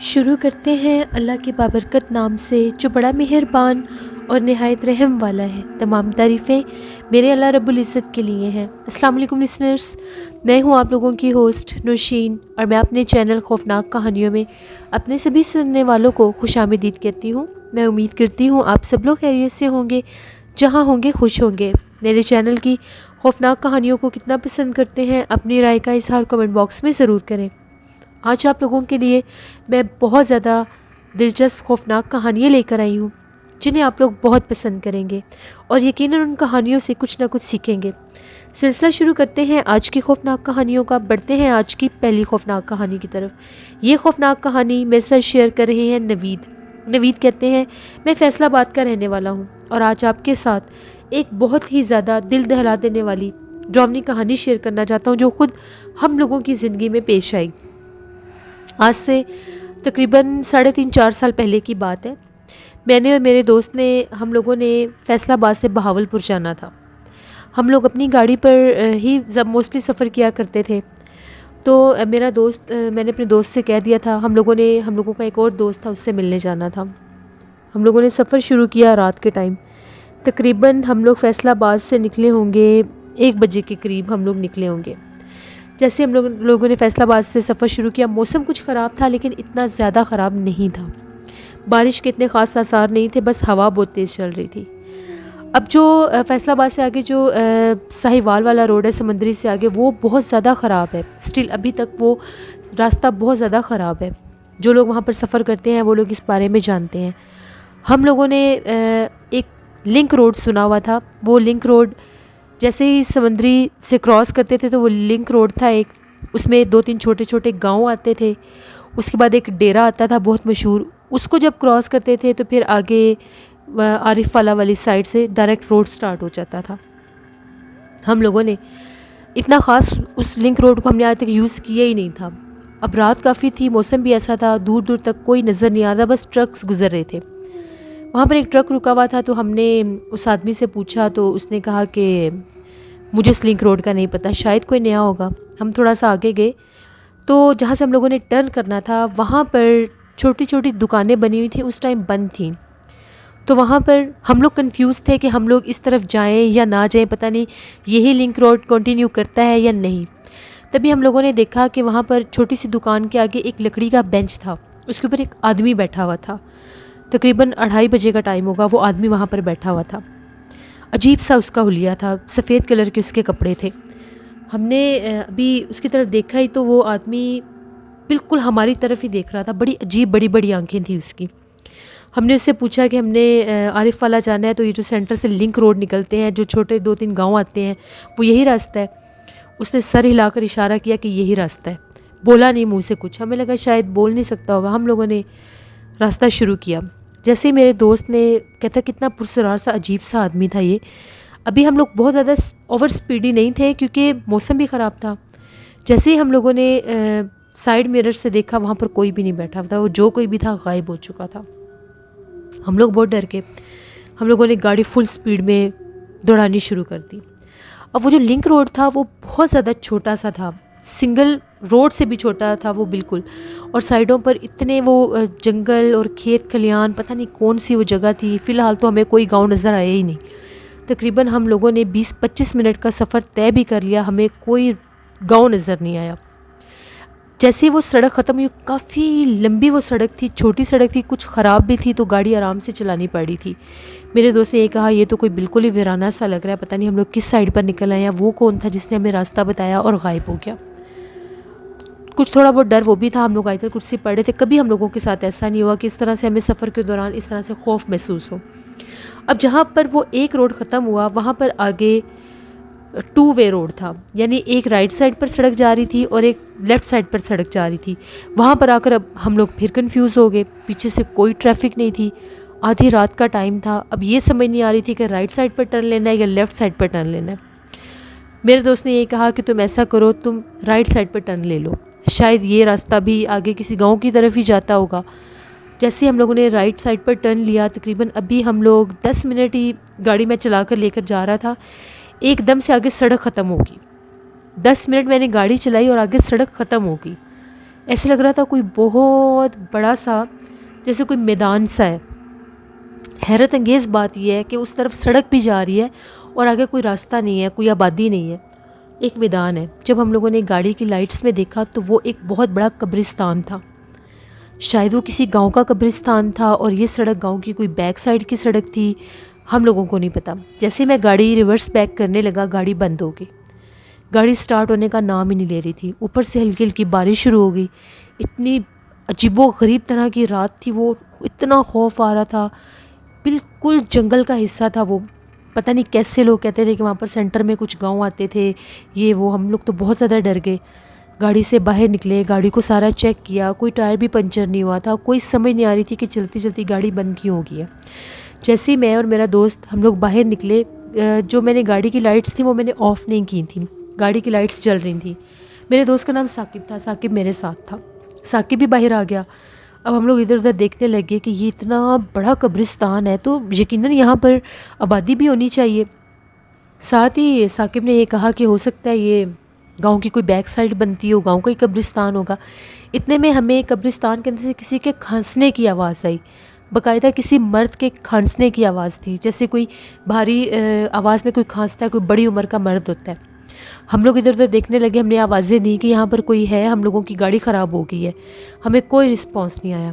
شروع کرتے ہیں اللہ کے بابرکت نام سے جو بڑا مہربان اور نہایت رحم والا ہے۔ تمام تعریفیں میرے اللہ رب العزت کے لیے ہیں۔ السلام علیکم لسنرز، میں ہوں آپ لوگوں کی ہوسٹ نوشین، اور میں اپنے چینل خوفناک کہانیوں میں اپنے سبھی سننے والوں کو خوش آمدید کہتی ہوں۔ میں امید کرتی ہوں آپ سب لوگ خیریت سے ہوں گے، جہاں ہوں گے خوش ہوں گے۔ میرے چینل کی خوفناک کہانیوں کو کتنا پسند کرتے ہیں، اپنی رائے کا اظہار کمنٹ باکس میں ضرور کریں۔ آج آپ لوگوں کے لیے میں بہت زیادہ دلچسپ خوفناک کہانیاں لے کر آئی ہوں، جنہیں آپ لوگ بہت پسند کریں گے اور یقیناً ان کہانیوں سے کچھ نہ کچھ سیکھیں گے۔ سلسلہ شروع کرتے ہیں آج کی خوفناک کہانیوں کا۔ بڑھتے ہیں آج کی پہلی خوفناک کہانی کی طرف۔ یہ خوفناک کہانی میرے ساتھ شیئر کر رہے ہیں نوید کہتے ہیں، میں فیصل آباد کا رہنے والا ہوں اور آج آپ کے ساتھ ایک بہت ہی زیادہ دل دہلا دینے والی ڈراؤنی کہانی شیئر کرنا چاہتا ہوں، جو خود ہم لوگوں کی زندگی میں پیش آئی۔ آج سے تقریباً 3.5-4 سال پہلے کی بات ہے۔ میں نے اور میرے دوست نے، ہم لوگوں نے فیصل آباد سے بہاولپور جانا تھا۔ ہم لوگ اپنی گاڑی پر ہی موسٹلی سفر کیا کرتے تھے۔ تو میرا دوست، میں نے اپنے دوست سے کہہ دیا تھا، ہم لوگوں کا ایک اور دوست تھا، اس سے ملنے جانا تھا۔ ہم لوگوں نے سفر شروع کیا رات کے ٹائم۔ تقریباً ہم لوگ فیصل آباد سے نکلے ہوں گے 1 بجے کے قریب ہم لوگ نکلے ہوں گے۔ جیسے ہم لوگوں نے فیصل آباد سے سفر شروع کیا، موسم کچھ خراب تھا لیکن اتنا زیادہ خراب نہیں تھا۔ بارش کے اتنے خاص آثار نہیں تھے، بس ہوا بہت تیز چل رہی تھی۔ اب جو فیصل آباد سے آگے جو ساہیوال والا روڈ ہے، سمندری سے آگے، وہ بہت زیادہ خراب ہے۔ سٹل ابھی تک وہ راستہ بہت زیادہ خراب ہے۔ جو لوگ وہاں پر سفر کرتے ہیں وہ لوگ اس بارے میں جانتے ہیں۔ ہم لوگوں نے ایک لنک روڈ سنا ہوا تھا۔ وہ لنک روڈ جیسے ہی سمندری سے کراس کرتے تھے تو وہ لنک روڈ تھا ایک، اس میں 2-3 چھوٹے چھوٹے گاؤں آتے تھے۔ اس کے بعد ایک ڈیرا آتا تھا بہت مشہور، اس کو جب کراس کرتے تھے تو پھر آگے عارف والا والی سائڈ سے ڈائریکٹ روڈ سٹارٹ ہو جاتا تھا۔ ہم لوگوں نے اتنا خاص اس لنک روڈ کو ہم نے آج تک یوز کیا ہی نہیں تھا۔ اب رات کافی تھی، موسم بھی ایسا تھا، دور دور تک کوئی نظر نہیں آتا، بس ٹرکس گزر رہے تھے۔ وہاں پر ایک ٹرک رکا ہوا تھا تو ہم نے اس آدمی سے پوچھا تو اس نے کہا کہ مجھے اس لنک روڈ کا نہیں پتہ، شاید کوئی نیا ہوگا۔ ہم تھوڑا سا آگے گئے تو جہاں سے ہم لوگوں نے ٹرن کرنا تھا وہاں پر چھوٹی چھوٹی دکانیں بنی ہوئی تھیں، اس ٹائم بند تھیں۔ تو وہاں پر ہم لوگ کنفیوز تھے کہ ہم لوگ اس طرف جائیں یا نہ جائیں، پتہ نہیں یہی لنک روڈ کنٹینیو کرتا ہے یا نہیں۔ تبھی ہم لوگوں نے دیکھا کہ وہاں پر چھوٹی سی دکان کے آگے ایک لکڑی کا بینچ تھا، اس کے اوپر ایک آدمی بیٹھا ہوا تھا۔ تقریباً 2:30 بجے کا ٹائم ہوگا، وہ آدمی وہاں پر بیٹھا ہوا تھا۔ عجیب سا اس کا حلیہ تھا، سفید کلر کے اس کے کپڑے تھے۔ ہم نے ابھی اس کی طرف دیکھا ہی تو وہ آدمی بالکل ہماری طرف ہی دیکھ رہا تھا، بڑی عجیب بڑی بڑی آنکھیں تھیں اس کی۔ ہم نے اس سے پوچھا کہ ہم نے عارف والا جانا ہے، تو یہ جو سینٹر سے لنک روڈ نکلتے ہیں، جو چھوٹے 2-3 گاؤں آتے ہیں، وہ یہی راستہ ہے؟ اس نے سر ہلا کر اشارہ کیا کہ یہی راستہ ہے، بولا نہیں منہ سے کچھ۔ ہمیں لگا شاید بول نہیں سکتا ہوگا۔ ہم لوگوں نے راستہ شروع کیا۔ جیسے ہی میرے دوست نے کہتا کتنا پرسرار سا عجیب سا آدمی تھا یہ۔ ابھی ہم لوگ بہت زیادہ اوور سپیڈی نہیں تھے کیونکہ موسم بھی خراب تھا۔ جیسے ہی ہم لوگوں نے سائیڈ میرر سے دیکھا وہاں پر کوئی بھی نہیں بیٹھا تھا، وہ جو کوئی بھی تھا غائب ہو چکا تھا۔ ہم لوگ بہت ڈر کے ہم لوگوں نے گاڑی فل سپیڈ میں دوڑانی شروع کر دی۔ اب وہ جو لنک روڈ تھا وہ بہت زیادہ چھوٹا سا تھا، سنگل روڈ سے بھی چھوٹا تھا وہ بالکل، اور سائیڈوں پر اتنے وہ جنگل اور کھیت کھلیان، پتہ نہیں کون سی وہ جگہ تھی۔ فی الحال تو ہمیں کوئی گاؤں نظر آیا ہی نہیں۔ تقریباً ہم لوگوں نے 20-25 منٹ کا سفر طے بھی کر لیا، ہمیں کوئی گاؤں نظر نہیں آیا۔ جیسے وہ سڑک ختم ہوئی، کافی لمبی وہ سڑک تھی، چھوٹی سڑک تھی، کچھ خراب بھی تھی، تو گاڑی آرام سے چلانی پڑی تھی۔ میرے دوست نے یہ کہا یہ تو کوئی بالکل ہی ویرانہ سا لگ رہا ہے، پتہ نہیں ہم لوگ کس سائڈ پر نکل آئے ہیں، وہ کون تھا جس نے ہمیں راستہ بتایا اور غائب ہو گیا۔ کچھ تھوڑا بہت ڈر وہ بھی تھا، ہم لوگ آیت الکرسی پڑھ رہے تھے۔ کبھی ہم لوگوں کے ساتھ ایسا نہیں ہوا کہ اس طرح سے ہمیں سفر کے دوران اس طرح سے خوف محسوس ہو۔ اب جہاں پر وہ ایک روڈ ختم ہوا وہاں پر آگے ٹو وے روڈ تھا، یعنی ایک رائٹ سائڈ پر سڑک جا رہی تھی اور ایک لیفٹ سائڈ پر سڑک جا رہی تھی۔ وہاں پر آ کر اب ہم لوگ پھر کنفیوز ہو گئے، پیچھے سے کوئی ٹریفک نہیں تھی، آدھی رات کا ٹائم تھا، اب یہ سمجھ نہیں آ رہی تھی کہ رائٹ سائڈ پر ٹرن لینا ہے یا لیفٹ سائڈ پر ٹرن لینا ہے۔ میرے دوست نے یہ کہا کہ تم ایسا کرو، تم رائٹ سائڈ پر ٹرن لے لو، شاید یہ راستہ بھی آگے کسی گاؤں کی طرف ہی جاتا ہوگا۔ جیسے ہی ہم لوگوں نے رائٹ سائڈ پر ٹرن لیا، تقریباً ابھی ہم لوگ 10 منٹ ہی گاڑی میں چلا کر لے کر جا رہا تھا، ایک دم سے آگے سڑک ختم ہو گئی۔ 10 منٹ میں نے گاڑی چلائی اور آگے سڑک ختم ہو گئی۔ ایسے لگ رہا تھا کوئی بہت بڑا سا، جیسے کوئی میدان سا ہے۔ حیرت انگیز بات یہ ہے کہ اس طرف سڑک بھی جا رہی ہے اور آگے کوئی راستہ نہیں ہے، کوئی آبادی نہیں ہے، ایک میدان ہے۔ جب ہم لوگوں نے گاڑی کی لائٹس میں دیکھا تو وہ ایک بہت بڑا قبرستان تھا، شاید وہ کسی گاؤں کا قبرستان تھا اور یہ سڑک گاؤں کی کوئی بیک سائڈ کی سڑک تھی، ہم لوگوں کو نہیں پتہ۔ جیسے میں گاڑی ریورس بیک کرنے لگا، گاڑی بند ہو گئی، گاڑی سٹارٹ ہونے کا نام ہی نہیں لے رہی تھی۔ اوپر سے ہلکی ہلکی بارش شروع ہو گئی، اتنی عجیب و غریب طرح کی رات تھی وہ، اتنا خوف آ رہا تھا، بالکل جنگل کا حصہ تھا وہ۔ پتہ نہیں کیسے لوگ کہتے تھے کہ وہاں پر سینٹر میں کچھ گاؤں آتے تھے، یہ وہ، ہم لوگ تو بہت زیادہ ڈر گئے۔ گاڑی سے باہر نکلے، گاڑی کو سارا چیک کیا، کوئی ٹائر بھی پنچر نہیں ہوا تھا، کوئی سمجھ نہیں آ رہی تھی کہ چلتی چلتی گاڑی بند کیوں ہو گئی ہے۔ جیسے ہی میں اور میرا دوست ہم لوگ باہر نکلے، جو میں نے گاڑی کی لائٹس تھیں وہ میں نے آف نہیں کی تھیں، گاڑی کی لائٹس جل رہی تھیں۔ میرے دوست کا نام ثاقب تھا، ثاقب میرے ساتھ تھا، ثاقب بھی باہر آ گیا۔ اب ہم لوگ ادھر ادھر دیکھنے لگے کہ یہ اتنا بڑا قبرستان ہے تو یقیناً یہاں پر آبادی بھی ہونی چاہیے۔ ساتھ ہی ثاقب نے یہ کہا کہ ہو سکتا ہے یہ گاؤں کی کوئی بیک سائڈ بنتی ہو، گاؤں کا ہی قبرستان ہوگا۔ اتنے میں ہمیں قبرستان کے اندر سے کسی کے کھانسنے کی آواز آئی، باقاعدہ کسی مرد کے کھانسنے کی آواز تھی، جیسے کوئی بھاری آواز میں کوئی کھانستا ہے، کوئی بڑی عمر کا مرد ہوتا ہے۔ ہم لوگ ادھر ادھر دیکھنے لگے، ہم نے آوازیں دی کہ یہاں پر کوئی ہے، ہم لوگوں کی گاڑی خراب ہو گئی ہے، ہمیں کوئی رسپانس نہیں آیا۔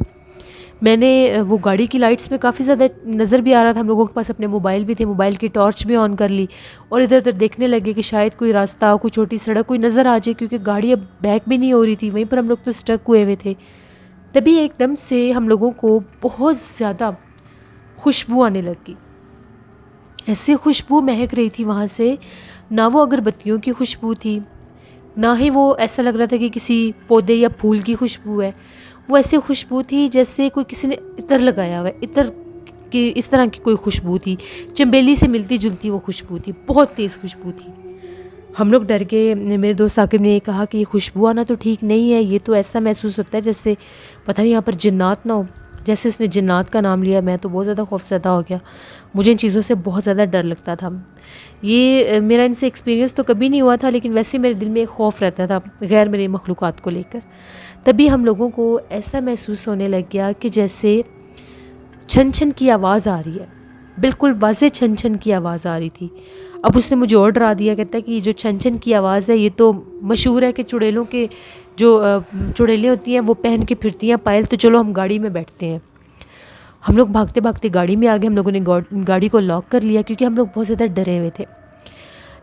میں نے وہ گاڑی کی لائٹس میں کافی زیادہ نظر بھی آ رہا تھا، ہم لوگوں کے پاس اپنے موبائل بھی تھے، موبائل کی ٹارچ بھی آن کر لی اور ادھر ادھر دیکھنے لگے کہ شاید کوئی راستہ، کوئی چھوٹی سڑک کوئی نظر آ جائے، کیونکہ گاڑی اب بیک بھی نہیں ہو رہی تھی، وہیں پر ہم لوگ تو اسٹک ہوئے ہوئے تھے۔ تبھی ایک دم سے ہم لوگوں کو بہت زیادہ خوشبو آنے لگی، ایسے خوشبو مہک رہی تھی وہاں سے، نہ وہ اگربتیوں کی خوشبو تھی، نہ ہی وہ ایسا لگ رہا تھا کہ کسی پودے یا پھول کی خوشبو ہے، وہ ایسی خوشبو تھی جیسے کوئی کسی نے عطر لگایا ہوا ہے، عطر کی اس طرح کی کوئی خوشبو تھی، چنبیلی سے ملتی جلتی وہ خوشبو تھی، بہت تیز خوشبو تھی۔ ہم لوگ ڈر گئے، میرے دوست ثاقب نے یہ کہا کہ یہ خوشبو آنا تو ٹھیک نہیں ہے، یہ تو ایسا محسوس ہوتا ہے جیسے پتہ نہیں یہاں پر جنات نہ ہو۔ جیسے اس نے جنات کا نام لیا، میں تو بہت زیادہ خوف زدہ ہو گیا، مجھے ان چیزوں سے بہت زیادہ ڈر لگتا تھا۔ یہ میرا ان سے ایکسپیرینس تو کبھی نہیں ہوا تھا، لیکن ویسے میرے دل میں ایک خوف رہتا تھا غیر میرے مخلوقات کو لے کر۔ تبھی ہم لوگوں کو ایسا محسوس ہونے لگ گیا کہ جیسے چھن چھن کی آواز آ رہی ہے، بالکل واضح چھن چھن کی آواز آ رہی تھی۔ اب اس نے مجھے اور ڈرا دیا، کہتا ہے کہ یہ جو چھن چھن کی آواز ہے یہ تو مشہور ہے کہ چڑیلوں کے جو چڑیلیں ہوتی ہیں وہ پہن کے پھرتی ہیں پائل، تو چلو ہم گاڑی میں بیٹھتے ہیں۔ ہم لوگ بھاگتے بھاگتے گاڑی میں آ گئے، ہم لوگوں نے گاڑی کو لاک کر لیا کیونکہ ہم لوگ بہت زیادہ ڈرے ہوئے تھے۔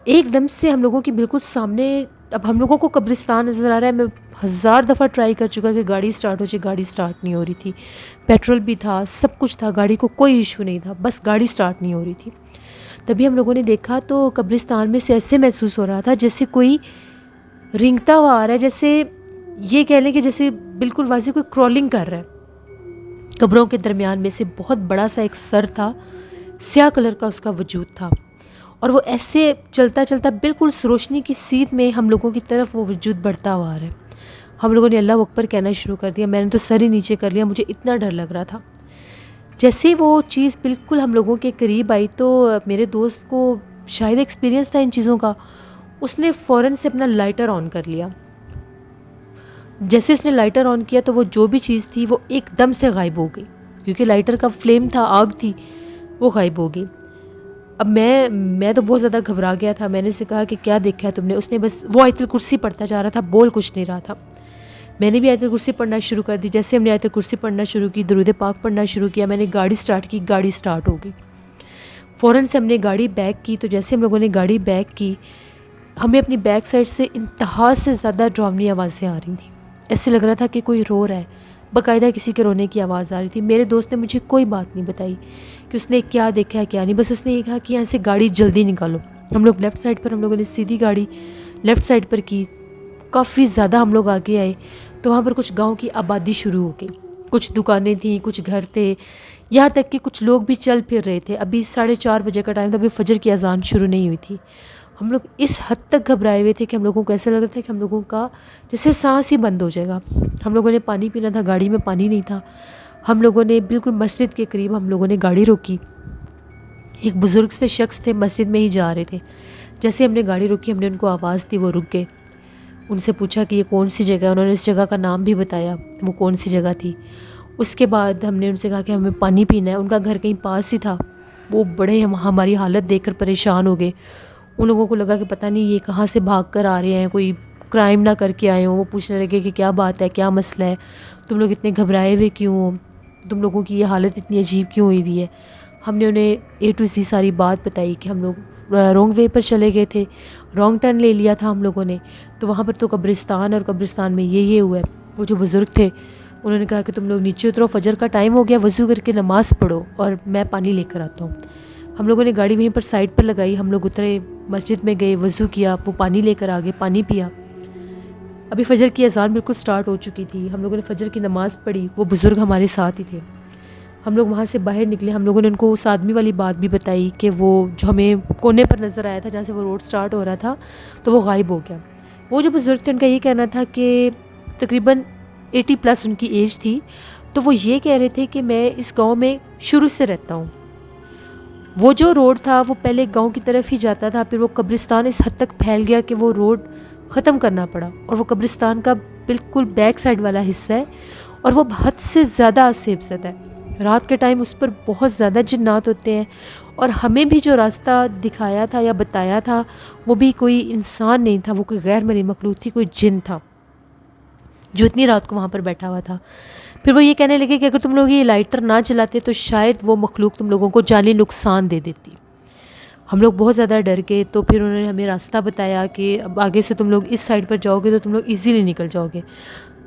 ایک دم سے ہم لوگوں کی بالکل سامنے، اب ہم لوگوں کو قبرستان نظر آ رہا ہے، میں 1000 دفعہ ٹرائی کر چکا کہ گاڑی سٹارٹ ہو جائے، گاڑی سٹارٹ نہیں ہو رہی تھی، پیٹرول بھی تھا، سب کچھ تھا، گاڑی کو کوئی ایشو نہیں تھا، بس گاڑی سٹارٹ نہیں ہو رہی تھی۔ تبھی ہم لوگوں نے دیکھا تو قبرستان میں سے ایسے محسوس ہو رہا تھا جیسے کوئی رینگتا ہوا آ رہا ہے، جیسے یہ کہہ لیں کہ جیسے بالکل واضح کوئی کرالنگ کر رہا ہے۔ قبروں کے درمیان میں سے بہت بڑا سا ایک سر تھا، سیاہ کلر کا اس کا وجود تھا، اور وہ ایسے چلتا چلتا بالکل اس روشنی کی سیدھ میں ہم لوگوں کی طرف وہ وجود بڑھتا ہوا آ رہا ہے۔ ہم لوگوں نے اللہ اکبر کہنا شروع کر دیا، میں نے تو سر ہی نیچے کر لیا، مجھے اتنا ڈر لگ رہا تھا۔ جیسے ہی وہ چیز بالکل ہم لوگوں کے قریب آئی تو میرے دوست کو شاید ایکسپیرینس تھا ان چیزوں کا، اس نے فوراً سے اپنا لائٹر آن کر لیا۔ جیسے اس نے لائٹر آن کیا تو وہ جو بھی چیز تھی وہ ایک دم سے غائب ہو گئی، کیونکہ لائٹر کا فلیم تھا، آگ تھی، وہ غائب ہو گئی۔ اب میں تو بہت زیادہ گھبرا گیا تھا، میں نے اسے کہا کہ کیا دیکھا ہے تم نے؟ اس نے بس وہ آیت الکرسی پڑھتا جا رہا تھا، بول کچھ نہیں رہا تھا۔ میں نے بھی آیت الکرسی پڑھنا شروع کر دی، جیسے ہم نے آیت الکرسی پڑھنا شروع کی، درود پاک پڑھنا شروع کیا، میں نے گاڑی سٹارٹ کی، گاڑی سٹارٹ ہو گئی۔ فوراً سے ہم نے گاڑی بیک کی، تو جیسے ہم لوگوں نے گاڑی بیک کی، ہمیں اپنی بیک سائڈ سے انتہا سے زیادہ ڈراؤنی آوازیں آ رہی تھیں، ایسے لگ رہا تھا کہ کوئی رو رہا ہے، باقاعدہ کسی کے رونے کی آواز آ رہی تھی۔ میرے دوست نے مجھے کوئی بات نہیں بتائی کہ اس نے کیا دیکھا ہے کیا نہیں، بس اس نے یہ کہا کہ یہاں سے گاڑی جلدی نکالو، ہم لوگ لیفٹ سائڈ پر، ہم لوگوں نے سیدھی گاڑی لیفٹ سائڈ پر کی. کافی زیادہ ہم لوگ آگے آئے تو وہاں پر کچھ گاؤں کی آبادی شروع ہو گئی. کچھ دکانیں تھیں، کچھ گھر تھے، یہاں تک کہ کچھ لوگ بھی چل پھر رہے تھے. ابھی 4:30 بجے کا ٹائم تھا، ابھی فجر کی اذان شروع نہیں ہوئی تھی. ہم لوگ اس حد تک گھبرائے ہوئے تھے کہ ہم لوگوں کو ایسا لگ رہا تھا کہ ہم لوگوں کا جیسے سانس ہی بند ہو جائے گا. ہم لوگوں نے پانی پینا تھا، گاڑی میں پانی نہیں تھا. ہم لوگوں نے بالکل مسجد کے قریب ہم لوگوں نے گاڑی روکی. ایک بزرگ سے شخص تھے، مسجد میں ہی جا رہے تھے. جیسے ہم نے گاڑی روکی، ہم نے ان کو آواز دی، وہ رک گئے. ان سے پوچھا کہ یہ کون سی جگہ ہے. انہوں نے اس جگہ کا نام بھی بتایا وہ کون سی جگہ تھی. اس کے بعد ہم نے ان سے کہا کہ ہمیں پانی پینا ہے. ان کا گھر کہیں پاس ہی تھا. وہ بڑے ہماری حالت دیکھ کر پریشان ہو گئے. ان لوگوں کو لگا کہ پتہ نہیں یہ کہاں سے بھاگ کر آ رہے ہیں، کوئی کرائم نہ کر کے آئے ہوں. وہ پوچھنے لگے کہ کیا بات ہے، کیا مسئلہ ہے، تم لوگ اتنے گھبرائے ہوئے کیوں ہو، تم لوگوں کی یہ حالت اتنی عجیب کیوں ہوئی ہوئی ہے. ہم نے انہیں A to Z ساری بات بتائی کہ ہم لوگ رانگ وے پر چلے گئے تھے، رانگ ٹرن لے لیا تھا ہم لوگوں نے، تو وہاں پر تو قبرستان، اور قبرستان میں یہ ہوا ہے. وہ جو بزرگ تھے انہوں نے کہا کہ تم لوگ نیچے اترو، فجر کا ٹائم ہو گیا، وضو کر کے نماز پڑھو اور میں پانی لے کر آتا ہوں. ہم لوگوں نے گاڑی وہیں پر سائڈ پر لگائی. ہم لوگ اترے، مسجد میں گئے، وضو کیا، وہ پانی لے کر آگے پانی پیا. ابھی فجر کی اذان بالکل سٹارٹ ہو چکی تھی. ہم لوگوں نے فجر کی نماز پڑھی. وہ بزرگ ہمارے ساتھ ہی تھے. ہم لوگ وہاں سے باہر نکلے. ہم لوگوں نے ان کو اس آدمی والی بات بھی بتائی کہ وہ جو ہمیں کونے پر نظر آیا تھا جہاں سے وہ روڈ سٹارٹ ہو رہا تھا تو وہ غائب ہو گیا. وہ جو بزرگ تھے ان کا یہ کہنا تھا کہ تقریباً 80+ ان کی ایج تھی. تو وہ یہ کہہ رہے تھے کہ میں اس گاؤں میں شروع سے رہتا ہوں. وہ جو روڈ تھا وہ پہلے گاؤں کی طرف ہی جاتا تھا، پھر وہ قبرستان اس حد تک پھیل گیا کہ وہ روڈ ختم کرنا پڑا. اور وہ قبرستان کا بالکل بیک سائڈ والا حصہ ہے اور وہ حد سے زیادہ عصیب زدہ ہے. رات کے ٹائم اس پر بہت زیادہ جنات ہوتے ہیں. اور ہمیں بھی جو راستہ دکھایا تھا یا بتایا تھا وہ بھی کوئی انسان نہیں تھا، وہ کوئی غیر مرئی مخلوق تھی، کوئی جن تھا جو اتنی رات کو وہاں پر بیٹھا ہوا تھا. پھر وہ یہ کہنے لگے کہ اگر تم لوگ یہ لائٹر نہ چلاتے تو شاید وہ مخلوق تم لوگوں کو جانی نقصان دے دیتی. ہم لوگ بہت زیادہ ڈر گئے. تو پھر انہوں نے ہمیں راستہ بتایا کہ اب آگے سے تم لوگ اس سائڈ پر جاؤ گے تو تم لوگ ایزیلی نکل جاؤ گے.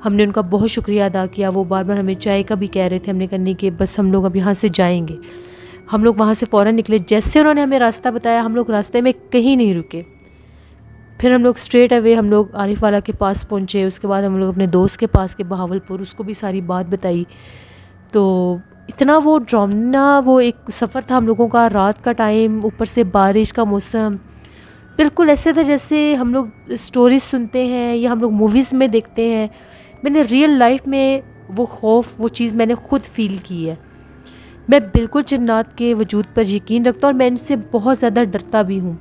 ہم نے ان کا بہت شکریہ ادا کیا. وہ بار بار ہمیں چائے کا بھی کہہ رہے تھے. ہم نے کہنے کہ بس ہم لوگ اب یہاں سے جائیں گے. ہم لوگ وہاں سے فوراً نکلے. جیسے انہوں نے ہمیں راستہ بتایا ہم لوگ راستے میں کہیں نہیں رکے. پھر ہم لوگ اسٹریٹ اوے ہم لوگ عارف والا کے پاس پہنچے. اس کے بعد ہم لوگ اپنے دوست کے پاس کے بہاولپور، اس کو بھی ساری بات بتائی. تو اتنا وہ ڈراؤنا وہ ایک سفر تھا ہم لوگوں کا. رات کا ٹائم، اوپر سے بارش کا موسم، بالکل ایسے تھا جیسے ہم لوگ اسٹوریز سنتے ہیں یا ہم لوگ موویز میں دیکھتے ہیں. میں نے ریئل لائف میں وہ خوف، وہ چیز میں نے خود فیل کی ہے. میں بالکل جنات کے وجود پر یقین رکھتا ہوں اور میں ان سے بہت زیادہ ڈرتا بھی ہوں.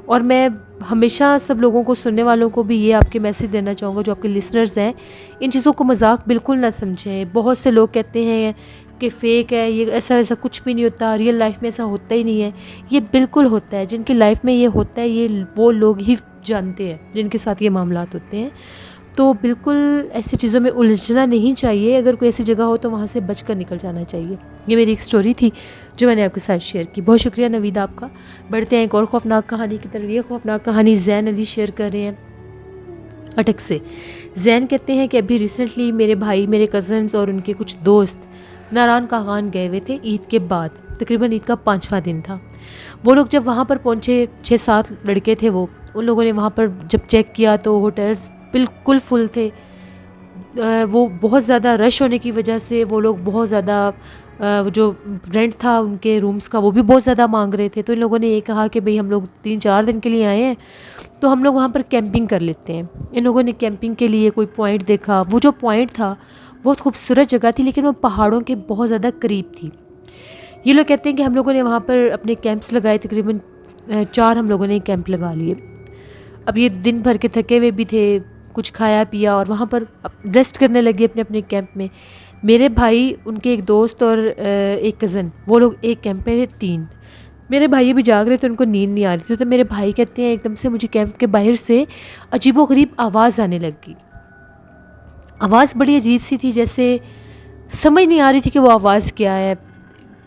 اور میں ہمیشہ سب لوگوں کو، سننے والوں کو بھی یہ آپ کے میسیج دینا چاہوں گا جو آپ کے لسنرز ہیں، ان چیزوں کو مذاق بالکل نہ سمجھیں. بہت سے لوگ کہتے ہیں کہ فیک ہے، یہ ایسا ویسا کچھ بھی نہیں ہوتا، ریئل لائف میں ایسا ہوتا ہی نہیں ہے. یہ بالکل ہوتا ہے. جن کی لائف میں یہ ہوتا ہے یہ وہ لوگ ہی جانتے ہیں جن کے ساتھ یہ معاملات ہوتے ہیں. تو بالکل ایسی چیزوں میں الجھنا نہیں چاہیے. اگر کوئی ایسی جگہ ہو تو وہاں سے بچ کر نکل جانا چاہیے. یہ میری ایک سٹوری تھی جو میں نے آپ کے ساتھ شیئر کی. بہت شکریہ نوید آپ کا. بڑھتے ہیں ایک اور خوفناک کہانی کی طرف. یہ خوفناک کہانی زین علی شیئر کر رہے ہیں اٹک سے. زین کہتے ہیں کہ ابھی ریسنٹلی میرے بھائی، میرے کزنز اور ان کے کچھ دوست ناران کاغان گئے ہوئے تھے عید کے بعد. تقریباً عید کا 5واں دن تھا. وہ لوگ جب وہاں پر پہنچے، 6-7 لڑکے تھے وہ، ان لوگوں نے وہاں پر جب چیک کیا تو ہوٹلز بالکل فل تھے. وہ بہت زیادہ رش ہونے کی وجہ سے وہ لوگ بہت زیادہ جو رینٹ تھا ان کے رومز کا وہ بھی بہت زیادہ مانگ رہے تھے. تو ان لوگوں نے یہ کہا کہ بھئی ہم لوگ 3-4 دن کے لیے آئے ہیں تو ہم لوگ وہاں پر کیمپنگ کر لیتے ہیں. ان لوگوں نے کیمپنگ کے لیے کوئی پوائنٹ دیکھا. وہ جو پوائنٹ تھا بہت خوبصورت جگہ تھی لیکن وہ پہاڑوں کے بہت زیادہ قریب تھی. یہ لوگ کہتے ہیں کہ ہم لوگوں نے وہاں پر اپنے کیمپس لگائے. تقریباً 4 ہم لوگوں نے کیمپ لگا لیے. اب یہ دن بھر کے تھکے ہوئے بھی تھے، کچھ کھایا پیا اور وہاں پر ریسٹ کرنے لگے اپنے اپنے کیمپ میں. میرے بھائی، ان کے ایک دوست اور ایک کزن، وہ لوگ ایک کیمپ میں تھے 3. میرے بھائی بھی جاگ رہے تھے، ان کو نیند نہیں آ رہی تھی. تو میرے بھائی کہتے ہیں ایک دم سے مجھے کیمپ کے باہر سے عجیب و غریب آواز آنے لگ گئی. آواز بڑی عجیب سی تھی، جیسے سمجھ نہیں آ رہی تھی کہ وہ آواز کیا ہے.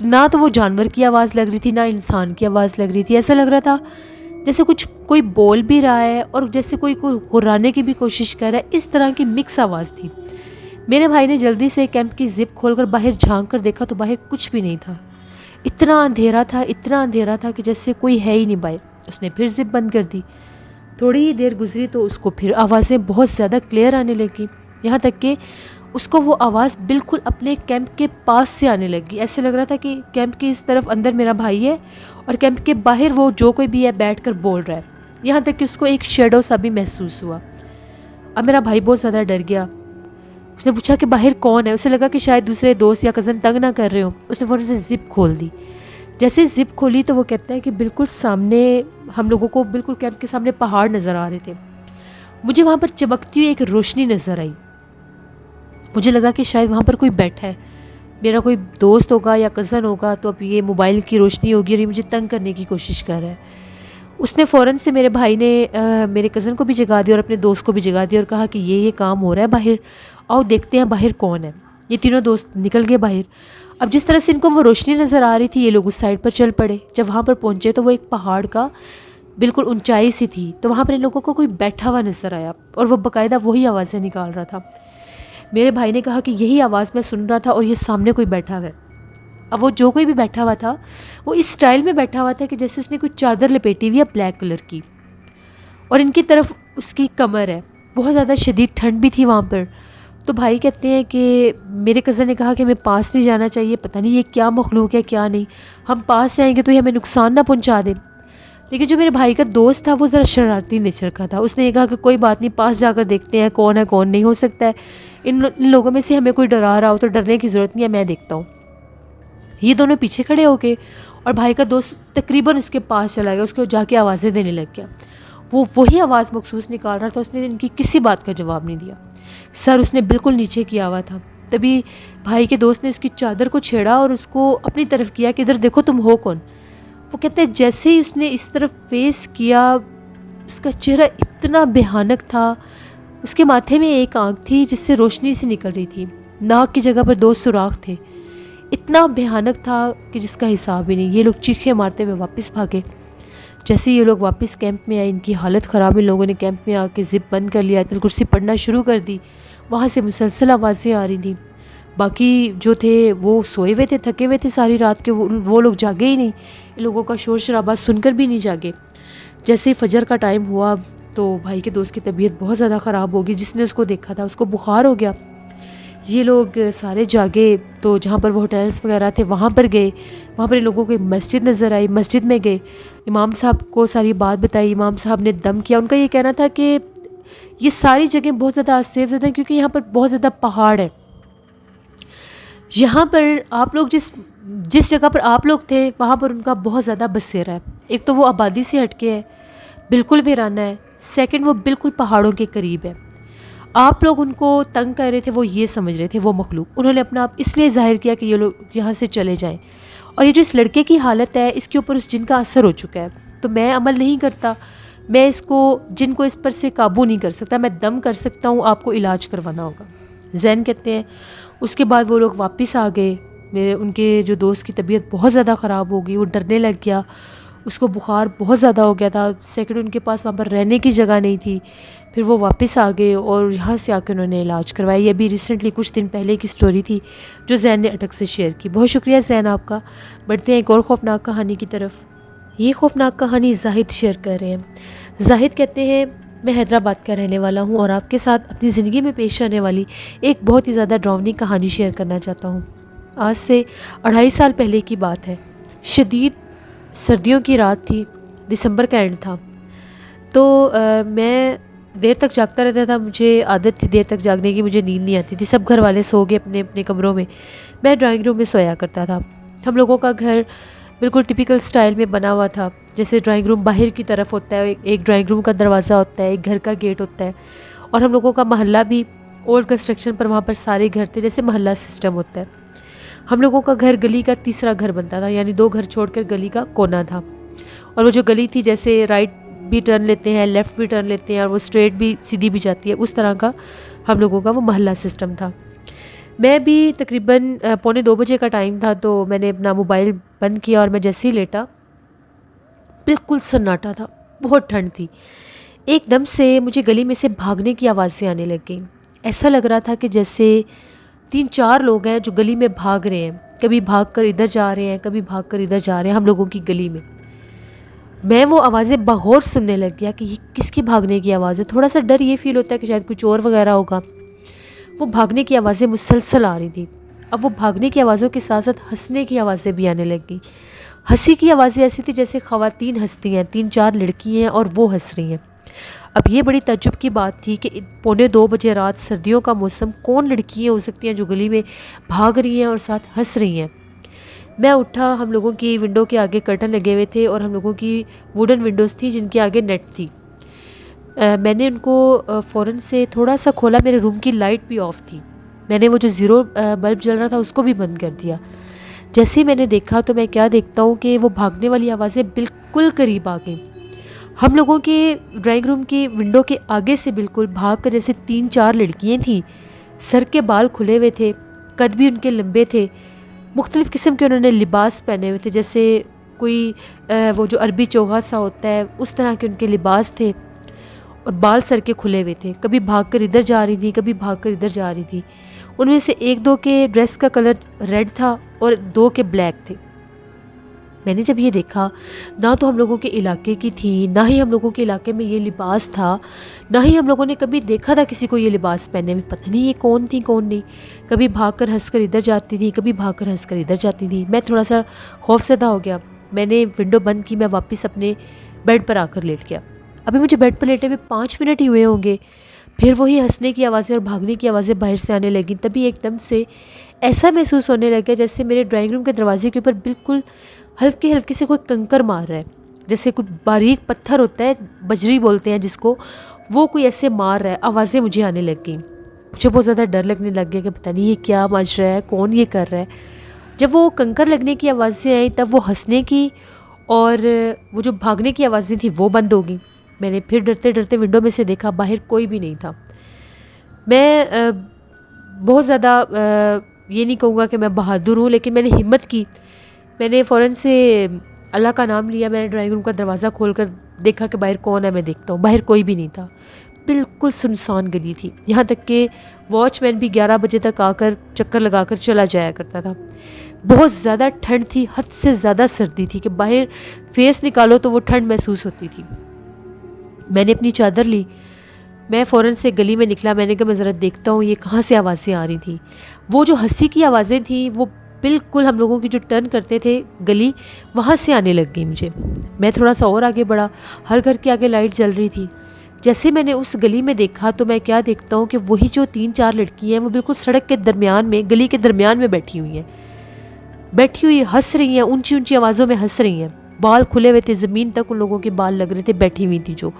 نہ تو وہ جانور کی آواز لگ رہی تھی نہ انسان کی آواز لگ رہی تھی. ایسا لگ رہا تھا جیسے کوئی بول بھی رہا ہے اور جیسے کوئی غرانے کی بھی کوشش کر رہا ہے. اس طرح کی مکس آواز تھی. میرے بھائی نے جلدی سے کیمپ کی زپ کھول کر باہر جھانک کر دیکھا تو باہر کچھ بھی نہیں تھا. اتنا اندھیرا تھا کہ جیسے کوئی ہے ہی نہیں باہر. اس نے پھر زپ بند کر دی. تھوڑی ہی دیر گزری تو اس کو پھر آوازیں بہت زیادہ کلیئر آنے لگیں, یہاں تک کہ اس کو وہ آواز بالکل اپنے کیمپ کے پاس سے آنے لگی. ایسے لگ رہا تھا کہ کیمپ کی اس طرف اندر میرا بھائی ہے اور کیمپ کے باہر وہ جو کوئی بھی ہے بیٹھ کر بول رہا ہے. یہاں تک کہ اس کو ایک شیڈو سا بھی محسوس ہوا. اب میرا بھائی بہت زیادہ ڈر گیا. اس نے پوچھا کہ باہر کون ہے. اسے لگا کہ شاید دوسرے دوست یا کزن تنگ نہ کر رہے ہوں. اس نے فوراً سے زپ کھول دی. جیسے زپ کھولی تو وہ کہتا ہے کہ بالکل سامنے ہم لوگوں کو بالکل کیمپ کے سامنے پہاڑ نظر آ رہے تھے. مجھے وہاں پر چمکتی ہوئی ایک روشنی نظر آئی. مجھے لگا کہ شاید وہاں پر کوئی بیٹھا ہے, میرا کوئی دوست ہوگا یا کزن ہوگا, تو اب یہ موبائل کی روشنی ہوگی اور یہ مجھے تنگ کرنے کی کوشش کر رہا ہے. اس نے فوراً سے میرے بھائی نے میرے کزن کو بھی جگا دیا اور اپنے دوست کو بھی جگا دیا اور کہا کہ یہ کام ہو رہا ہے باہر, آؤ دیکھتے ہیں باہر کون ہے. یہ تینوں دوست نکل گئے باہر. اب جس طرح سے ان کو وہ روشنی نظر آ رہی تھی یہ لوگ اس سائڈ پر چل پڑے. جب وہاں پر پہنچے تو وہ ایک پہاڑ کا بالکل اونچائی سی تھی, تو وہاں پر ان لوگوں کو کوئی بیٹھا ہوا نظر آیا اور وہ باقاعدہ وہی آوازیں نکال رہا تھا. میرے بھائی نے کہا کہ یہی آواز میں سن رہا تھا اور یہ سامنے کوئی بیٹھا ہوا ہے. اب وہ جو کوئی بھی بیٹھا ہوا تھا وہ اس سٹائل میں بیٹھا ہوا تھا کہ جیسے اس نے کوئی چادر لپیٹی ہوئی ہے بلیک کلر کی, اور ان کی طرف اس کی کمر ہے. بہت زیادہ شدید ٹھنڈ بھی تھی وہاں پر. تو بھائی کہتے ہیں کہ میرے کزن نے کہا کہ ہمیں پاس نہیں جانا چاہیے, پتہ نہیں یہ کیا مخلوق ہے کیا نہیں, ہم پاس جائیں گے تو یہ ہمیں نقصان نہ پہنچا دے. لیکن جو میرے بھائی کا دوست تھا وہ ذرا شرارتی نیچر کا تھا. اس نے یہ کہا کہ کوئی بات نہیں, پاس جا کر دیکھتے ہیں کون ہے کون نہیں. ہو سکتا ہے ان لوگوں میں سے ہمیں کوئی ڈرا رہا ہو, تو ڈرنے کی ضرورت نہیں ہے, میں دیکھتا ہوں. یہ دونوں پیچھے کھڑے ہو کے اور بھائی کا دوست تقریباً اس کے پاس چلا گیا, اس کو جا کے آوازیں دینے لگ گیا. وہ وہی آواز مخصوص نکال رہا تھا. اس نے ان کی کسی بات کا جواب نہیں دیا, سر اس نے بالکل نیچے کیا ہوا تھا. تبھی بھائی کے دوست نے اس کی چادر کو چھیڑا اور اس کو اپنی طرف کیا کہ ادھر دیکھو تم ہو کون. وہ کہتے ہیں جیسے ہی اس نے اس طرف فیس کیا, اس کا چہرہ اتنا بھیانک تھا. اس کے ماتھے میں ایک آنکھ تھی جس سے روشنی سی نکل رہی تھی, ناک کی جگہ پر 2 سوراخ تھے. اتنا بھیانک تھا کہ جس کا حساب ہی نہیں. یہ لوگ چیخیں مارتے ہوئے واپس بھاگے. جیسے یہ لوگ واپس کیمپ میں آئے, ان کی حالت خراب. ان لوگوں نے کیمپ میں آ کے زپ بند کر لیا, آیت الکرسی پڑھنا شروع کر دی. وہاں سے مسلسل آوازیں آ رہی تھیں. باقی جو تھے وہ سوئے ہوئے تھے, تھکے ہوئے تھے ساری رات کے, وہ لوگ جاگے ہی نہیں. ان لوگوں کا شور شرابہ سن کر بھی نہیں جاگے. جیسے فجر کا ٹائم ہوا تو بھائی کے دوست کی طبیعت بہت زیادہ خراب ہوگی. جس نے اس کو دیکھا تھا اس کو بخار ہو گیا. یہ لوگ سارے جاگے تو جہاں پر وہ ہوٹلس وغیرہ تھے وہاں پر گئے. وہاں پر ان لوگوں کو ایک مسجد نظر آئی, مسجد میں گئے, امام صاحب کو ساری بات بتائی. امام صاحب نے دم کیا. ان کا یہ کہنا تھا کہ یہ ساری جگہیں بہت زیادہ سیف زدہ ہیں کیونکہ یہاں پر بہت زیادہ پہاڑ ہے. یہاں پر آپ لوگ جس جگہ پر آپ لوگ تھے وہاں پر ان کا بہت زیادہ بسیرا ہے. ایک تو وہ آبادی سے ہٹ کے ہے, بالکل ویرانہ ہے. سیکنڈ وہ بالکل پہاڑوں کے قریب ہے. آپ لوگ ان کو تنگ کر رہے تھے, وہ یہ سمجھ رہے تھے وہ مخلوق. انہوں نے اپنا آپ اس لیے ظاہر کیا کہ یہ لوگ یہاں سے چلے جائیں. اور یہ جو اس لڑکے کی حالت ہے اس کے اوپر اس جن کا اثر ہو چکا ہے. تو میں عمل نہیں کرتا, میں اس کو جن کو اس پر سے قابو نہیں کر سکتا. میں دم کر سکتا ہوں, آپ کو علاج کروانا ہوگا. زین کہتے ہیں اس کے بعد وہ لوگ واپس آ گئے. ان کے جو دوست کی طبیعت بہت زیادہ خراب ہو گئی, وہ ڈرنے لگ گیا, اس کو بخار بہت زیادہ ہو گیا تھا. سیکنڈ ان کے پاس وہاں پر رہنے کی جگہ نہیں تھی. پھر وہ واپس آ گئے اور یہاں سے آ کے انہوں نے علاج کروایا. یہ ابھی ریسنٹلی کچھ دن پہلے کی سٹوری تھی جو زین نے اٹک سے شیئر کی. بہت شکریہ زین آپ کا. بڑھتے ہیں ایک اور خوفناک کہانی کی طرف. یہ خوفناک کہانی زاہد شیئر کر رہے ہیں. زاہد کہتے ہیں میں حیدرآباد کا رہنے والا ہوں اور آپ کے ساتھ اپنی زندگی میں پیش آنے والی ایک بہت ہی زیادہ ڈراؤنی کہانی شیئر کرنا چاہتا ہوں. آج سے 2.5 سال پہلے کی بات ہے. شدید سردیوں کی رات تھی, دسمبر کا اینڈ تھا. تو میں دیر تک جاگتا رہتا تھا. مجھے عادت تھی دیر تک جاگنے کی, مجھے نیند نہیں آتی تھی. سب گھر والے سو گئے اپنے اپنے کمروں میں, میں ڈرائنگ روم میں سویا کرتا تھا. ہم لوگوں کا گھر بالکل ٹپیکل سٹائل میں بنا ہوا تھا. جیسے ڈرائنگ روم باہر کی طرف ہوتا ہے, ایک ڈرائنگ روم کا دروازہ ہوتا ہے, ایک گھر کا گیٹ ہوتا ہے. اور ہم لوگوں کا محلہ بھی اولڈ کنسٹرکشن پر وہاں پر سارے گھر تھے, جیسے محلہ سسٹم ہوتا ہے. ہم لوگوں کا گھر گلی کا تیسرا گھر بنتا تھا, یعنی 2 گھر چھوڑ کر گلی کا کونا تھا. اور وہ جو گلی تھی جیسے رائٹ بھی ٹرن لیتے ہیں, لیفٹ بھی ٹرن لیتے ہیں, اور وہ اسٹریٹ بھی سیدھی بھی جاتی ہے, اس طرح کا ہم لوگوں کا وہ محلہ سسٹم تھا. میں بھی تقریباً 1:45 بجے کا ٹائم تھا, تو میں نے اپنا موبائل بند کیا اور میں جیسے ہی لیٹا بالکل سناٹا تھا, بہت ٹھنڈ تھی. ایک دم سے مجھے گلی میں سے بھاگنے کی آوازیں آنے لگ گئیں. ایسا لگ رہا تھا کہ جیسے 3-4 لوگ ہیں جو گلی میں بھاگ رہے ہیں, کبھی بھاگ کر ادھر جا رہے ہیں, کبھی بھاگ کر ادھر جا رہے ہیں ہم لوگوں کی گلی میں. میں وہ آوازیں بغور سننے لگ گیا کہ یہ کس کی بھاگنے کی آواز ہے. تھوڑا سا ڈر یہ فیل ہوتا ہے کہ شاید کچھ چور وغیرہ ہوگا. وہ بھاگنے کی آوازیں مسلسل آ رہی تھی. اب وہ بھاگنے کی آوازوں کے ساتھ ساتھ ہنسنے کی آوازیں بھی آنے لگ گئیں. ہنسی کی آوازیں ایسی تھی جیسے خواتین ہنستی ہیں, 3-4 لڑکی ہیں اور وہ ہنس رہی ہیں. اب یہ بڑی تعجب کی بات تھی کہ 1:45 بجے رات, سردیوں کا موسم, کون لڑکیاں ہو سکتی ہیں جو گلی میں بھاگ رہی ہیں اور ساتھ ہنس رہی ہیں. میں اٹھا. ہم لوگوں کی ونڈو کے آگے کرٹن لگے ہوئے تھے اور ہم لوگوں کی ووڈن ونڈوز تھی جن کے آگے نیٹ تھی. میں نے ان کو فوراً سے تھوڑا سا کھولا. میرے روم کی لائٹ بھی آف تھی. میں نے وہ جو 0 بلب جل رہا تھا اس کو بھی بند کر دیا. جیسے ہی میں نے دیکھا تو میں کیا دیکھتا ہوں کہ وہ بھاگنے والی آوازیں بالکل قریب آ گئیں. ہم لوگوں کے ڈرائنگ روم کی ونڈو کے آگے سے بالکل بھاگ کر جیسے 3-4 لڑکیاں تھیں. سر کے بال کھلے ہوئے تھے, قد بھی ان کے لمبے تھے, مختلف قسم کے انہوں نے لباس پہنے ہوئے تھے, جیسے کوئی وہ جو عربی چوغا سا ہوتا ہے اس طرح کے ان کے لباس تھے, اور بال سر کے کھلے ہوئے تھے. کبھی بھاگ کر ادھر جا رہی تھی, کبھی بھاگ کر ادھر جا رہی تھی. ان میں سے 1-2 کے ڈریس کا کلر ریڈ تھا اور 2 کے بلیک تھے. میں نے جب یہ دیکھا, نہ تو ہم لوگوں کے علاقے کی تھی, نہ ہی ہم لوگوں کے علاقے میں یہ لباس تھا, نہ ہی ہم لوگوں نے کبھی دیکھا تھا کسی کو یہ لباس پہنے میں. پتہ نہیں یہ کون تھی کون نہیں. کبھی بھاگ کر ہنس کر ادھر جاتی تھی, کبھی بھاگ کر ہنس کر ادھر جاتی تھی. میں تھوڑا سا خوف زدہ ہو گیا. میں نے ونڈو بند کی. میں واپس اپنے بیڈ پر آ کر لیٹ گیا. ابھی مجھے بیڈ پر لیٹے ہوئے 5 منٹ ہی ہوئے ہوں گے, پھر وہی ہنسنے کی آوازیں اور بھاگنے کی آوازیں باہر سے آنے لگیں. تبھی ایک دم سے ایسا محسوس ہونے لگا جیسے میرے ڈرائنگ روم کے دروازے کے اوپر بالکل ہلکے ہلکے سے کوئی کنکر مار رہا ہے, جیسے کوئی باریک پتھر ہوتا ہے, بجری بولتے ہیں جس کو, وہ کوئی ایسے مار رہا ہے. آوازیں مجھے آنے لگ گئیں. مجھے بہت زیادہ ڈر لگنے لگ گیا کہ پتہ نہیں یہ کیا ماجرا ہے, کون یہ کر رہا ہے. جب وہ کنکر لگنے کی آوازیں آئیں تب وہ ہنسنے کی اور وہ جو بھاگنے کی آوازیں تھیں وہ بند ہو گئیں. میں نے پھر ڈرتے ڈرتے ونڈو میں سے دیکھا, باہر کوئی بھی نہیں تھا. میں بہت زیادہ یہ نہیں کہوں گا کہ میں بہادر ہوں, لیکن میں نے ہمت کی. میں نے فوراً سے اللہ کا نام لیا. میں نے ڈرائنگ روم کا دروازہ کھول کر دیکھا کہ باہر کون ہے. میں دیکھتا ہوں باہر کوئی بھی نہیں تھا. بالکل سنسان گلی تھی. یہاں تک کہ واچ مین بھی 11 بجے تک آ کر چکر لگا کر چلا جایا کرتا تھا. بہت زیادہ ٹھنڈ تھی, حد سے زیادہ سردی تھی کہ باہر فیس نکالو تو وہ ٹھنڈ محسوس ہوتی تھی. میں نے اپنی چادر لی. میں فوراً سے گلی میں نکلا. میں نے کہا میں ذرا دیکھتا ہوں یہ کہاں سے آوازیں آ رہی تھیں. وہ جو ہنسی کی آوازیں تھیں وہ بالکل ہم لوگوں کی جو ٹرن کرتے تھے گلی, وہاں سے آنے لگ گئی مجھے. میں تھوڑا سا اور آگے بڑھا. ہر گھر کے آگے لائٹ جل رہی تھی. جیسے میں نے اس گلی میں دیکھا تو میں کیا دیکھتا ہوں کہ وہی جو 3-4 لڑکی ہیں وہ بالکل سڑک کے درمیان میں, گلی کے درمیان میں بیٹھی ہوئی ہیں. بیٹھی ہوئی ہنس رہی ہیں, اونچی اونچی آوازوں میں ہنس رہی ہیں. بال کھلے ہوئے تھے, زمین تک ان لوگوں کے بال لگ رہے تھے. بیٹھی ہوئی تھی جو.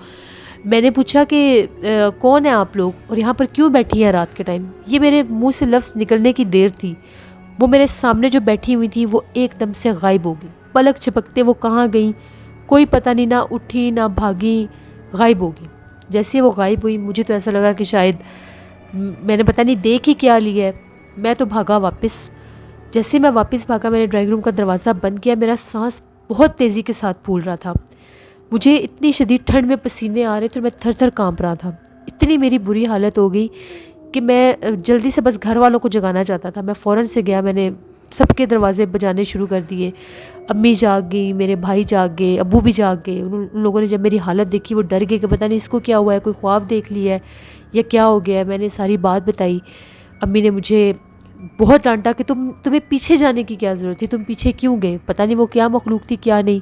میں نے پوچھا کہ کون ہیں آپ لوگ اور یہاں پر کیوں بیٹھی ہیں رات کے ٹائم. یہ میرے منہ سے لفظ نکلنے کی دیر تھی. وہ میرے سامنے جو بیٹھی ہوئی تھی وہ ایک دم سے غائب ہو گئی. پلک چپکتے وہ کہاں گئیں کوئی پتہ نہیں, نہ اٹھی نہ بھاگی, غائب ہو گئی. جیسے وہ غائب ہوئی مجھے تو ایسا لگا کہ شاید میں نے پتہ نہیں دیکھ ہی کیا لیا ہے. میں تو بھاگا واپس. جیسے میں واپس بھاگا میں نے ڈرائنگ روم کا دروازہ بند کیا. میرا سانس بہت تیزی کے ساتھ پھول رہا تھا. مجھے اتنی شدید ٹھنڈ میں پسینے آ رہے تھے اور میں تھر تھر کانپ رہا تھا. اتنی میری بری حالت ہو گئی کہ میں جلدی سے بس گھر والوں کو جگانا چاہتا تھا. میں فوراً سے گیا. میں نے سب کے دروازے بجانے شروع کر دیے. امی جاگ گئیں, میرے بھائی جاگ گئے, ابو بھی جاگ گئے. ان لوگوں نے جب میری حالت دیکھی وہ ڈر گئے کہ پتہ نہیں اس کو کیا ہوا ہے, کوئی خواب دیکھ لیا ہے یا کیا ہو گیا ہے. میں نے ساری بات بتائی. امی نے مجھے بہت ڈانٹا کہ تمہیں پیچھے جانے کی کیا ضرورت تھی, تم پیچھے کیوں گئے, پتہ نہیں وہ کیا مخلوق تھی کیا نہیں.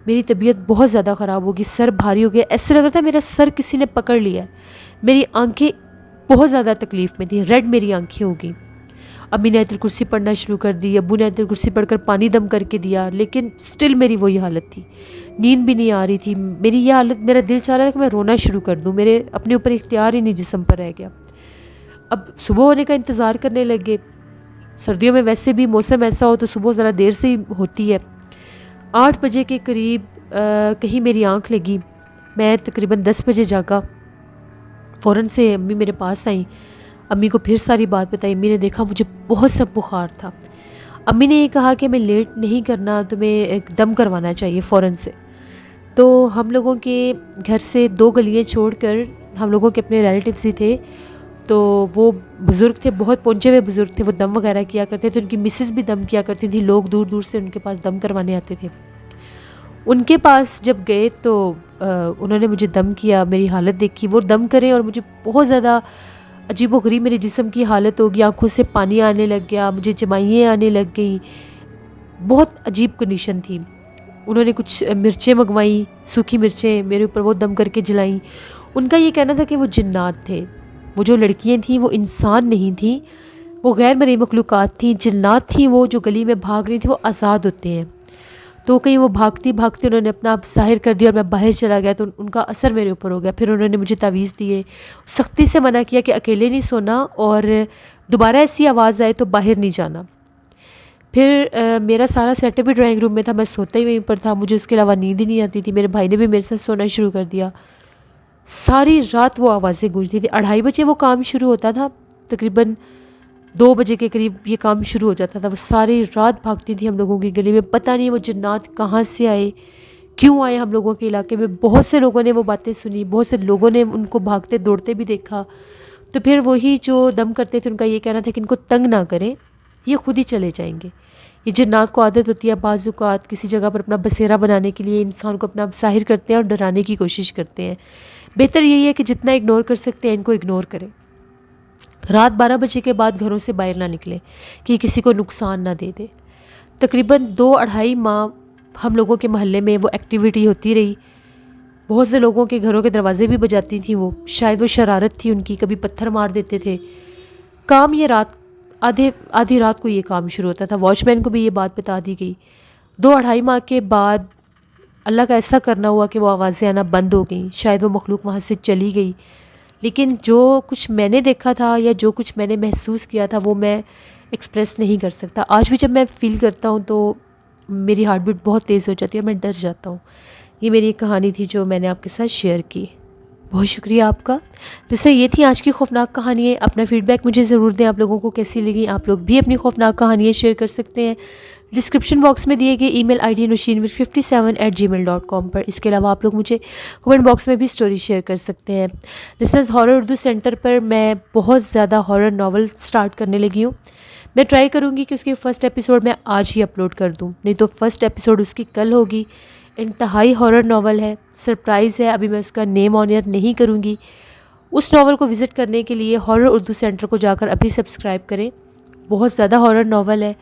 میری طبیعت بہت زیادہ خراب ہوگی, سر بھاری ہو گیا. ایسے لگ رہا تھا میرا سر کسی نے پکڑ لیا ہے. میری آنکھیں بہت زیادہ تکلیف میں تھیں, ریڈ میری آنکھیں ہو گئیں. امی نے آیت الکرسی پڑھنا شروع کر دی, ابو نے آیت الکرسی پڑھ کر پانی دم کر کے دیا, لیکن سٹل میری وہی حالت تھی. نیند بھی نہیں آ رہی تھی. میری یہ حالت, میرا دل چاہ رہا تھا کہ میں رونا شروع کر دوں. میرے اپنے اوپر اختیار ہی نہیں جسم پر رہ گیا. اب صبح ہونے کا انتظار کرنے لگے. سردیوں میں ویسے بھی موسم ایسا ہو تو صبح ذرا دیر سے ہی ہوتی ہے. 8 بجے کے قریب کہیں میری آنکھ لگی. میں تقریباً 10 بجے جاگا. فوراً سے امی میرے پاس آئیں. امی کو پھر ساری بات بتائی. امی نے دیکھا مجھے بہت سا بخار تھا. امی نے یہ کہا کہ میں لیٹ نہیں کرنا, تمہیں ایک دم کروانا چاہیے فوراً سے. تو ہم لوگوں کے گھر سے 2 گلیاں چھوڑ کر ہم لوگوں کے اپنے ریلیٹیوز ہی تھے. تو وہ بزرگ تھے, بہت پہنچے ہوئے بزرگ تھے, وہ دم وغیرہ کیا کرتے تھے. ان کی مسز بھی دم کیا کرتی تھی. لوگ دور دور سے ان کے پاس دم کروانے آتے تھے. ان کے پاس جب گئے تو انہوں نے مجھے دم کیا، میری حالت دیکھی، وہ دم کریں اور مجھے بہت زیادہ عجیب و غریب میرے جسم کی حالت ہوگی، آنکھوں سے پانی آنے لگ گیا، مجھے جمائیاں آنے لگ گئیں، بہت عجیب کنڈیشن تھی۔ انہوں نے کچھ مرچیں منگوائیں، سوکھی مرچیں میرے اوپر وہ دم کر کے جلائیں۔ ان کا یہ کہنا تھا کہ وہ جنات تھے، وہ جو لڑکیاں تھیں وہ انسان نہیں تھیں، وہ غیر مرئی مخلوقات تھیں، جنات تھیں، وہ جو گلی میں بھاگ رہی تھیں وہ آزاد ہوتے ہیں۔ تو کہیں وہ بھاگتی بھاگتی انہوں نے اپنا آپ ظاہر کر دیا اور میں باہر چلا گیا تو ان کا اثر میرے اوپر ہو گیا۔ پھر انہوں نے مجھے تعویذ دیے، سختی سے منع کیا کہ اکیلے نہیں سونا اور دوبارہ ایسی آواز آئے تو باہر نہیں جانا۔ پھر میرا سارا سیٹ اپ بھی ڈرائنگ روم میں تھا، میں سوتا ہی وہیں پر تھا، مجھے اس کے علاوہ نیند ہی نہیں آتی تھی۔ میرے بھائی نے بھی میرے ساتھ سونا شروع کر دیا، ساری رات وہ آوازیں گونجتی تھیں۔ 2:30 بجے وہ کام شروع ہوتا تھا، تقریباً 2 بجے کے قریب یہ کام شروع ہو جاتا تھا۔ وہ ساری رات بھاگتی تھی ہم لوگوں کی گلی میں، پتہ نہیں وہ جنات کہاں سے آئے، کیوں آئے ہم لوگوں کے علاقے میں۔ بہت سے لوگوں نے وہ باتیں سنی، بہت سے لوگوں نے ان کو بھاگتے دوڑتے بھی دیکھا۔ تو پھر وہی جو دم کرتے تھے ان کا یہ کہنا تھا کہ ان کو تنگ نہ کریں، یہ خود ہی چلے جائیں گے۔ یہ جنات کو عادت ہوتی ہے بعض اوقات کسی جگہ پر اپنا بسیرا بنانے کے لیے انسان کو اپنا ظاہر کرتے ہیں اور ڈرانے کی کوشش کرتے ہیں۔ بہتر یہی ہے کہ جتنا اگنور کر سکتے ہیں ان کو اگنور کریں۔ رات 12 بجے کے بعد گھروں سے باہر نہ نکلیں کہ کسی کو نقصان نہ دے دے۔ تقریباً 2-2.5 ماہ ہم لوگوں کے محلے میں وہ ایکٹیویٹی ہوتی رہی۔ بہت سے لوگوں کے گھروں کے دروازے بھی بجاتی تھیں وہ، شاید وہ شرارت تھی ان کی، کبھی پتھر مار دیتے تھے۔ کام یہ رات آدھی رات کو یہ کام شروع ہوتا تھا، واچ مین کو بھی یہ بات بتا دی گئی۔ 2-2.5 ماہ کے بعد اللہ کا ایسا کرنا ہوا کہ وہ آوازیں آنا بند ہو گئیں، شاید وہ مخلوق وہاں سے چلی گئی۔ لیکن جو کچھ میں نے دیکھا تھا یا جو کچھ میں نے محسوس کیا تھا وہ میں ایکسپریس نہیں کر سکتا۔ آج بھی جب میں فیل کرتا ہوں تو میری ہارٹ بیٹ بہت تیز ہو جاتی ہے اور میں ڈر جاتا ہوں۔ یہ میری ایک کہانی تھی جو میں نے آپ کے ساتھ شیئر کی۔ بہت شکریہ آپ کا۔ ویسے یہ تھی آج کی خوفناک کہانیاں۔ اپنا فیڈ بیک مجھے ضرور دیں، آپ لوگوں کو کیسی لگیں۔ آپ لوگ بھی اپنی خوفناک کہانیاں شیئر کر سکتے ہیں ڈسکرپشن باکس میں دیے گئے ای میل آئی ڈی nushinvir57@gmail.com پر۔ اس کے علاوہ آپ لوگ مجھے کمنٹ باکس میں بھی سٹوری شیئر کر سکتے ہیں۔ لسنرز، ہارر اردو سینٹر پر میں بہت زیادہ ہارر ناول سٹارٹ کرنے لگی ہوں۔ میں ٹرائی کروں گی کہ اس کی فرسٹ ایپیسوڈ میں آج ہی اپلوڈ کر دوں، نہیں تو فرسٹ ایپیسوڈ اس کی کل ہوگی۔ انتہائی ہارر ناول ہے، سرپرائز ہے، ابھی میں اس کا نیم آن ایئر نہیں کروں گی۔ اس ناول کو وزٹ کرنے کے لیے ہارر اردو سینٹر کو جا کر ابھی سبسکرائب کریں۔ بہت زیادہ ہارر ناول ہے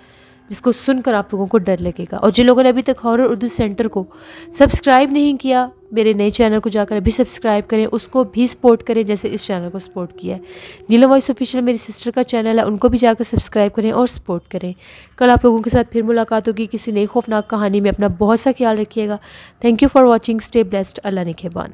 جس کو سن کر آپ لوگوں کو ڈر لگے گا۔ اور جن لوگوں نے ابھی تک ہارر اردو سینٹر کو سبسکرائب نہیں کیا، میرے نئے چینل کو جا کر ابھی سبسکرائب کریں، اس کو بھی سپورٹ کریں جیسے اس چینل کو سپورٹ کیا ہے۔ نیلم وائس آفیشیل میری سسٹر کا چینل ہے، ان کو بھی جا کر سبسکرائب کریں اور سپورٹ کریں۔ کل آپ لوگوں کے ساتھ پھر ملاقات ہوگی کسی نئی خوفناک کہانی میں۔ اپنا بہت سا خیال رکھیے گا۔ Thank you for watching, stay blessed, اللہ نگہبان۔